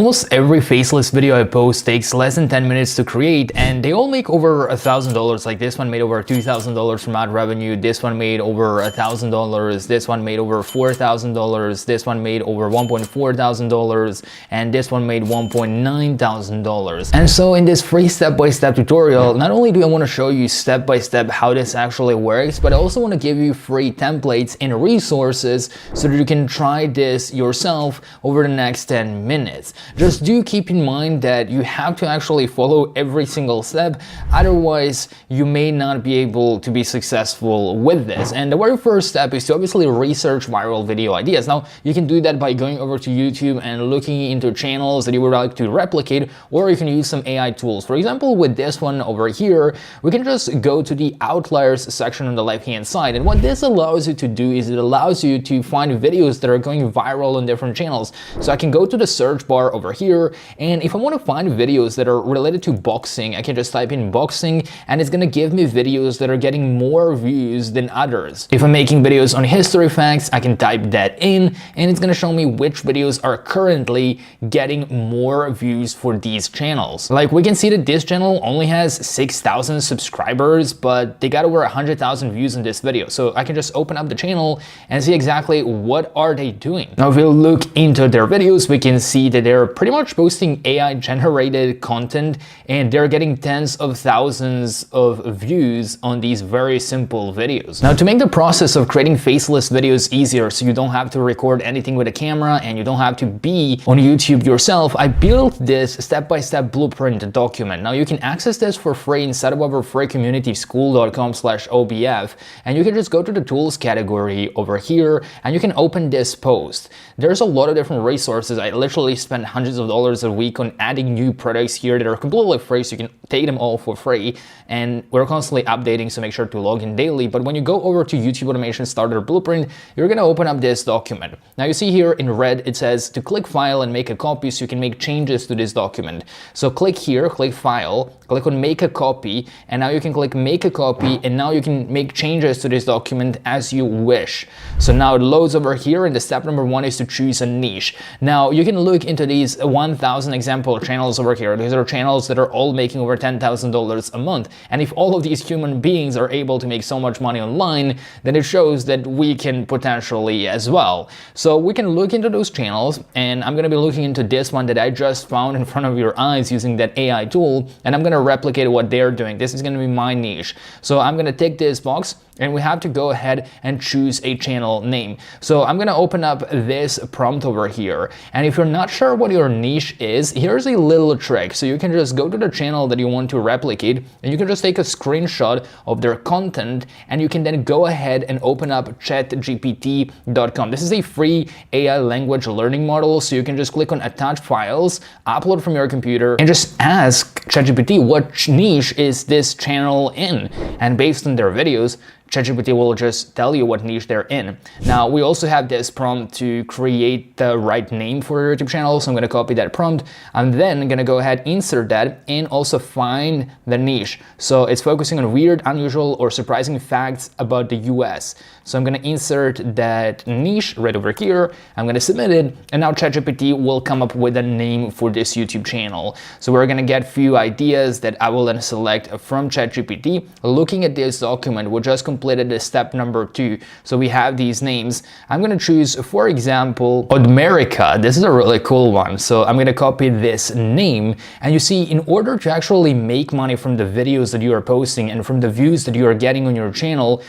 Almost every faceless video I post takes less than 10 minutes to create, and they all make over $1,000. Like this one made over $2,000 from ad revenue, this one made over $1,000, this one made over $4,000, this one made over $1,400, and this one made $1,900. And so in this free step-by-step tutorial, not only do I want to show you step-by-step how this actually works, but I also want to give you free templates and resources so that you can try this yourself over the next 10 minutes. Just do keep in mind that you have to actually follow every single step, otherwise you may not be able to be successful with this. And the very first step is to obviously research viral video ideas. Now, you can do that by going over to YouTube and looking into channels that you would like to replicate, or you can use some AI tools. For example, with this one over here, we can just go to the outliers section on the left-hand side. And what this allows you to do is it allows you to find videos that are going viral on different channels. So I can go to the search bar over here, and if I want to find videos that are related to boxing, I can just type in boxing and it's gonna give me videos that are getting more views than others. If I'm making videos on history facts, I can type that in and it's gonna show me which videos are currently getting more views for these channels. Like we can see that this channel only has 6,000 subscribers, but they got over 100,000 views in this video. So I can just open up the channel and see exactly what are they doing. Now if we look into their videos, we can see that they're pretty much posting AI generated content and they're getting tens of thousands of views on these very simple videos. Now to make the process of creating faceless videos easier so you don't have to record anything with a camera and you don't have to be on YouTube yourself, I built this step-by-step blueprint document. Now you can access this for free inside of our free community school.com/obf, and you can just go to the tools category over here and you can open this post. There's a lot of different resources. I literally spend hundreds of dollars a week on adding new products here that are completely free, so you can take them all for free, and we're constantly updating, so make sure to log in daily. But when you go over to YouTube Automation Starter Blueprint, you're going to open up this document. Now you see here in red it says to click file and make a copy so you can make changes to this document. So click here, click file, click on make a copy, and now you can click make a copy, and now you can make changes to this document as you wish. So now it loads over here, and the step number one is to choose a niche. Now you can look into these 1,000 example channels over here. These are channels that are all making over $10,000 a month. And if all of these human beings are able to make so much money online, then it shows that we can potentially as well. So we can look into those channels, and I'm going to be looking into this one that I just found in front of your eyes using that AI tool, and I'm going to replicate what they're doing. This is going to be my niche. So I'm going to take this box, and we have to go ahead and choose a channel name. So I'm going to open up this prompt over here. And if you're not sure what your niche is, here's a little trick. So you can just go to the channel that you want to replicate, and you can just take a screenshot of their content, and you can then go ahead and open up chatgpt.com. This is a free AI language learning model. So you can just click on attach files, upload from your computer, and just ask ChatGPT what niche is this channel in. And based on their videos, ChatGPT will just tell you what niche they're in. Now, we also have this prompt to create the right name for your YouTube channel, so I'm going to copy that prompt. I'm then going to go ahead, insert that, and also find the niche. So it's focusing on weird, unusual, or surprising facts about the US. So I'm going to insert that niche right over here. I'm going to submit it, and now ChatGPT will come up with a name for this YouTube channel. So we're going to get a few ideas that I will then select from ChatGPT. Looking at this document, we just completed the step number 2. So we have these names. I'm going to choose, for example, Odmerica. This is a really cool one. So I'm going to copy this name. And you see, in order to actually make money from the videos that you are posting and from the views that you are getting on your channel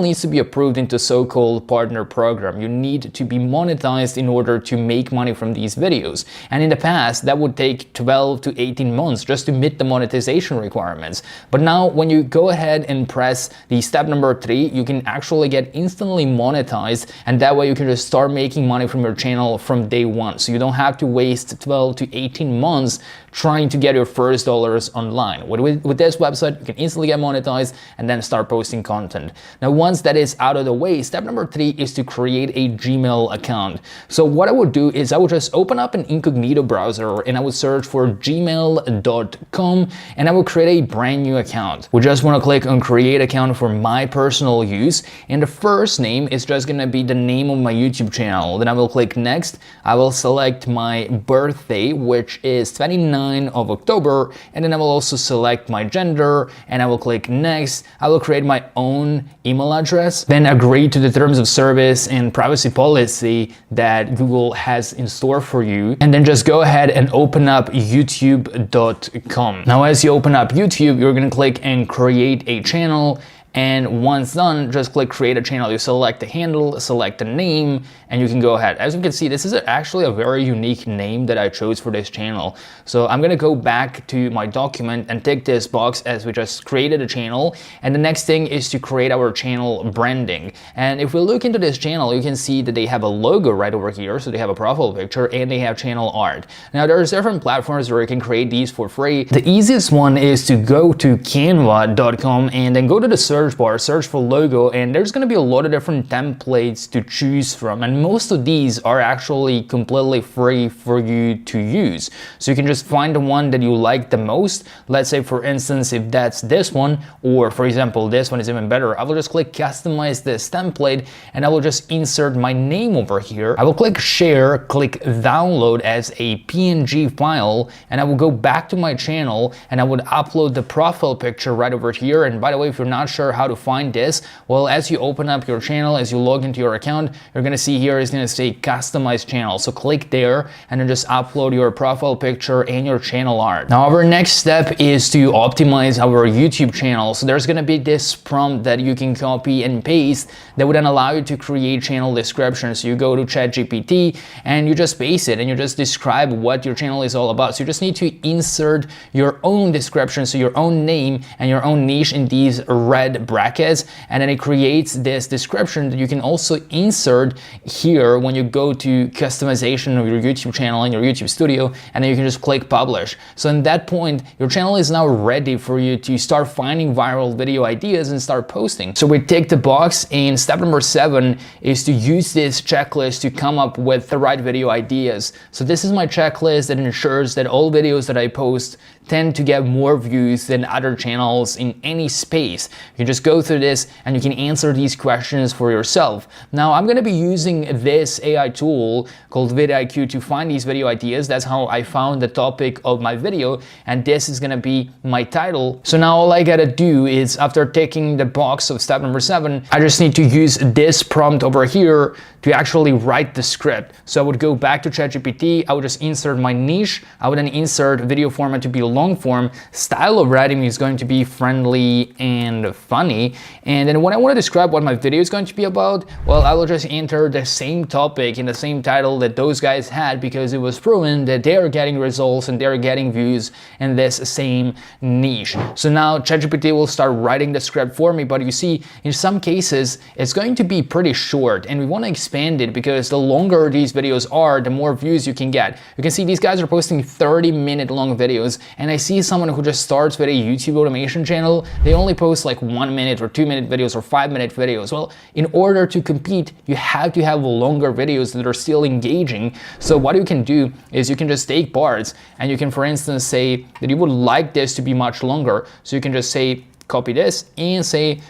needs to be approved into so-called partner program. You need to be monetized in order to make money from these videos. And in the past, that would take 12 to 18 months just to meet the monetization requirements. But now when you go ahead and press the step number 3, you can actually get instantly monetized, and that way you can just start making money from your channel from day one. So you don't have to waste 12 to 18 months trying to get your first dollars online. With this website, you can instantly get monetized and then start posting content. Now, once that is out of the way, step number 3 is to create a Gmail account. So what I would do is I would just open up an incognito browser and I would search for gmail.com, and I will create a brand new account. We just want to click on create account for my personal use, and the first name is just gonna be the name of my YouTube channel. Then I will click next. I will select my birthday, which is 29 of October, and then I will also select my gender, and I will click next. I will create my own email address, then agree to the terms of service and privacy policy that Google has in store for you, and then just go ahead and open up youtube.com. Now as you open up YouTube, you're gonna click and create a channel, and once done, just click create a channel. You select the handle, select the name, and you can go ahead. As you can see, this is actually a very unique name that I chose for this channel. So I'm gonna go back to my document and tick this box as we just created a channel. And the next thing is to create our channel branding. And if we look into this channel, you can see that they have a logo right over here. So they have a profile picture and they have channel art. Now there's different platforms where you can create these for free. The easiest one is to go to canva.com and then go to the search bar, search for logo, and there's going to be a lot of different templates to choose from, and most of these are actually completely free for you to use. So you can just find the one that you like the most. Let's say for instance, if that's this one, or for example this one is even better, I will just click customize this template and I will just insert my name over here. I will click share, click download as a PNG file, and I will go back to my channel and I would upload the profile picture right over here. And by the way, if you're not sure how to find this, well, as you open up your channel, as you log into your account, you're gonna see here is gonna say customize channel. So click there and then just upload your profile picture and your channel art. Now our next step is to optimize our YouTube channel. So there's gonna be this prompt that you can copy and paste that would then allow you to create channel descriptions. So you go to ChatGPT and you just paste it and you just describe what your channel is all about. So you just need to insert your own description, so your own name and your own niche in these red brackets, and then it creates this description that you can also insert here when you go to customization of your YouTube channel and your YouTube studio, and then you can just click publish. So in that point, your channel is now ready for you to start finding viral video ideas and start posting. So we tick the box, and step number 7 is to use this checklist to come up with the right video ideas. So this is my checklist that ensures that all videos that I post tend to get more views than other channels in any space. You can just go through this and you can answer these questions for yourself. Now I'm going to be using this AI tool called vidIQ to find these video ideas. That's how I found the topic of my video, and this is going to be my title. So now all I gotta do is, after ticking the box of step number 7, I just need to use this prompt over here to actually write the script. So I would go back to ChatGPT, I would just insert my niche, I would then insert video format to be long form, style of writing is going to be friendly and funny, and then when I want to describe what my video is going to be about, well, I will just enter the same topic in the same title that those guys had, because it was proven that they are getting results and they're getting views in this same niche. So now ChatGPT will start writing the script for me, but you see, in some cases, it's going to be pretty short, and we want to expand it because the longer these videos are, the more views you can get. You can see these guys are posting 30-minute long videos, and I see someone who just starts with a YouTube automation channel, they only post like 1-minute or 2-minute videos or 5-minute videos. Well, in order to compete, you have to have longer videos that are still engaging. So what you can do is you can just take parts and you can, for instance, say that you would like this to be much longer. So you can just say, copy this and say,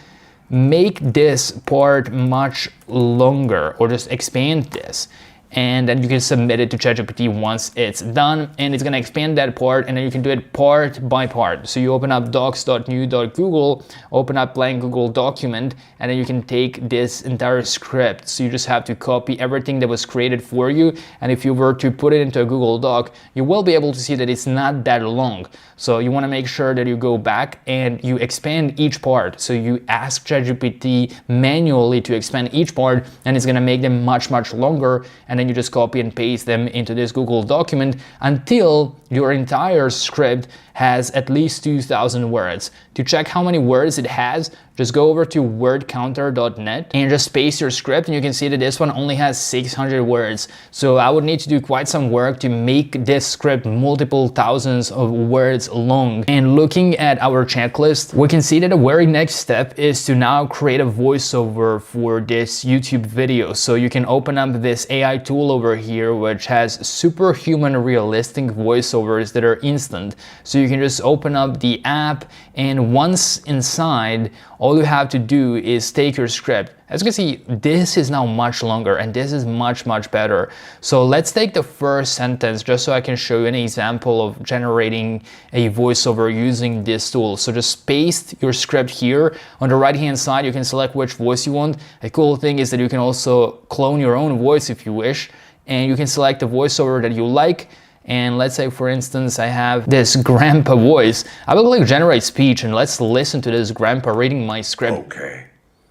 make this part much longer, or just expand this. And then you can submit it to ChatGPT once it's done, and it's gonna expand that part, and then you can do it part by part. So you open up docs.new.google, open up blank Google document, and then you can take this entire script. So you just have to copy everything that was created for you, and if you were to put it into a Google Doc, you will be able to see that it's not that long. So you wanna make sure that you go back and you expand each part. So you ask ChatGPT manually to expand each part, and it's gonna make them much, much longer, and then you just copy and paste them into this Google document until your entire script has at least 2,000 words. To check how many words it has, just go over to wordcounter.net and just paste your script, and you can see that this one only has 600 words. So I would need to do quite some work to make this script multiple thousands of words long. And looking at our checklist, we can see that the very next step is to now create a voiceover for this YouTube video. So you can open up this AI tool over here, which has superhuman realistic voiceovers that are instant. So you can just open up the app, and once inside, all you have to do is take your script. As you can see, this is now much longer and this is much better. So let's take the first sentence just so I can show you an example of generating a voiceover using this tool. So just paste your script here. On the right hand side, you can select which voice you want. A cool thing is that you can also clone your own voice if you wish, and you can select the voiceover that you like. And let's say, for instance, I have this grandpa voice. I will click generate speech and let's listen to this grandpa reading my script. Okay,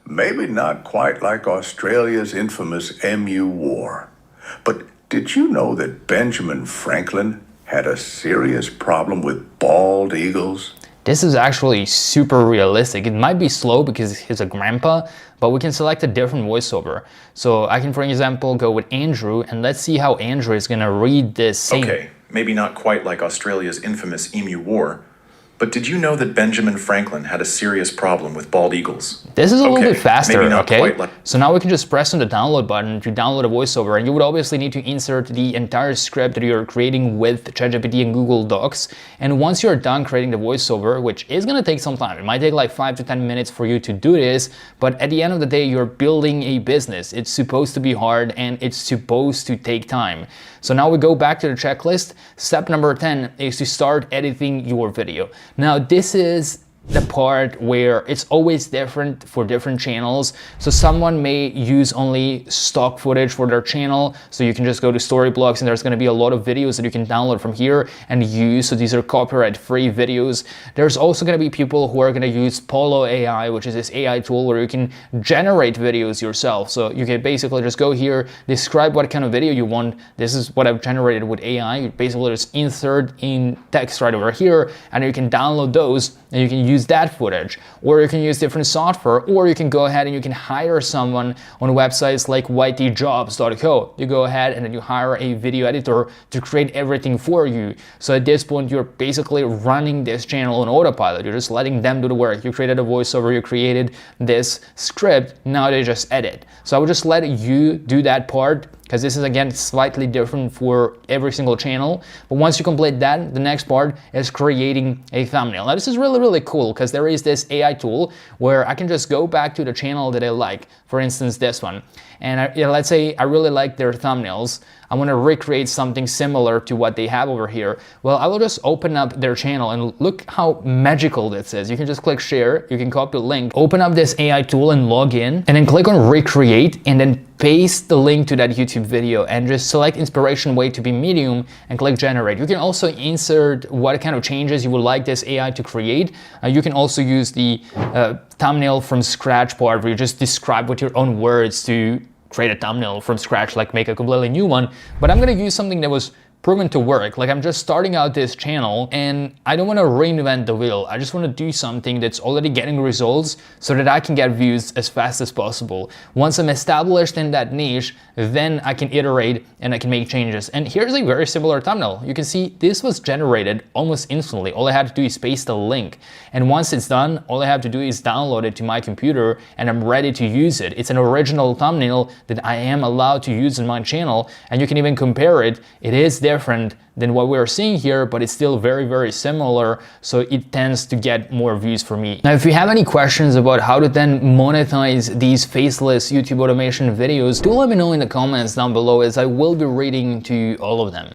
maybe not quite like Australia's infamous MU War, but did you know that Benjamin Franklin had a serious problem with bald eagles? This is actually super realistic. It might be slow because he's a grandpa, but we can select a different voiceover. So I can, for example, go with Andrew, and let's see how Andrew is gonna read this scene. Okay, maybe not quite like Australia's infamous Emu War, but did you know that Benjamin Franklin had a serious problem with bald eagles? This is a little bit faster, maybe not okay? quite like... So now we can just press on the download button to download a voiceover, and you would obviously need to insert the entire script that you're creating with ChatGPT and Google Docs. And once you're done creating the voiceover, which is gonna take some time, it might take like 5 to 10 minutes for you to do this, but at the end of the day, you're building a business. It's supposed to be hard and it's supposed to take time. So now we go back to the checklist. Step number 10 is to start editing your video. Now this is the part where it's always different for different channels. So someone may use only stock footage for their channel. So you can just go to Storyblocks and there's gonna be a lot of videos that you can download from here and use. So these are copyright-free videos. There's also gonna be people who are gonna use Polo AI, which is this AI tool where you can generate videos yourself. So you can basically just go here, describe what kind of video you want. This is what I've generated with AI. You basically just insert in text right over here and you can download those and you can use that footage, or you can use different software, or you can go ahead and you can hire someone on websites like ytjobs.co. You go ahead and then you hire a video editor to create everything for you. So at this point, you're basically running this channel on autopilot. You're just letting them do the work. You created a voiceover, you created this script, now they just edit. So I would just let you do that part, because this is again slightly different for every single channel. But once you complete that, the next part is creating a thumbnail. Now this is really cool because there is this AI tool where I can just go back to the channel that I like, for instance this one, and let's say I really like their thumbnails. I want to recreate something similar to what they have over here. Well, I will just open up their channel and look how magical this is. You can just click share, you can copy the link, open up this AI tool and log in, and then click on recreate, and then paste the link to that YouTube video and just select inspiration weight to be medium and click generate. You can also insert what kind of changes you would like this AI to create. You can also use the thumbnail from scratch part where you just describe with your own words to create a thumbnail from scratch, like make a completely new one. But I'm gonna use something that was proven to work. Like I'm just starting out this channel and I don't want to reinvent the wheel. I just want to do something that's already getting results so that I can get views as fast as possible. Once I'm established in that niche, then I can iterate and I can make changes. And here's a very similar thumbnail. You can see this was generated almost instantly. All I had to do is paste the link. And once it's done, all I have to do is download it to my computer and I'm ready to use it. It's an original thumbnail that I am allowed to use in my channel, and you can even compare it. It is different than what we're seeing here, but it's still very similar, so it tends to get more views for me. Now, if you have any questions about how to then monetize these faceless YouTube automation videos, do let me know in the comments down below, as I will be reading to all of them.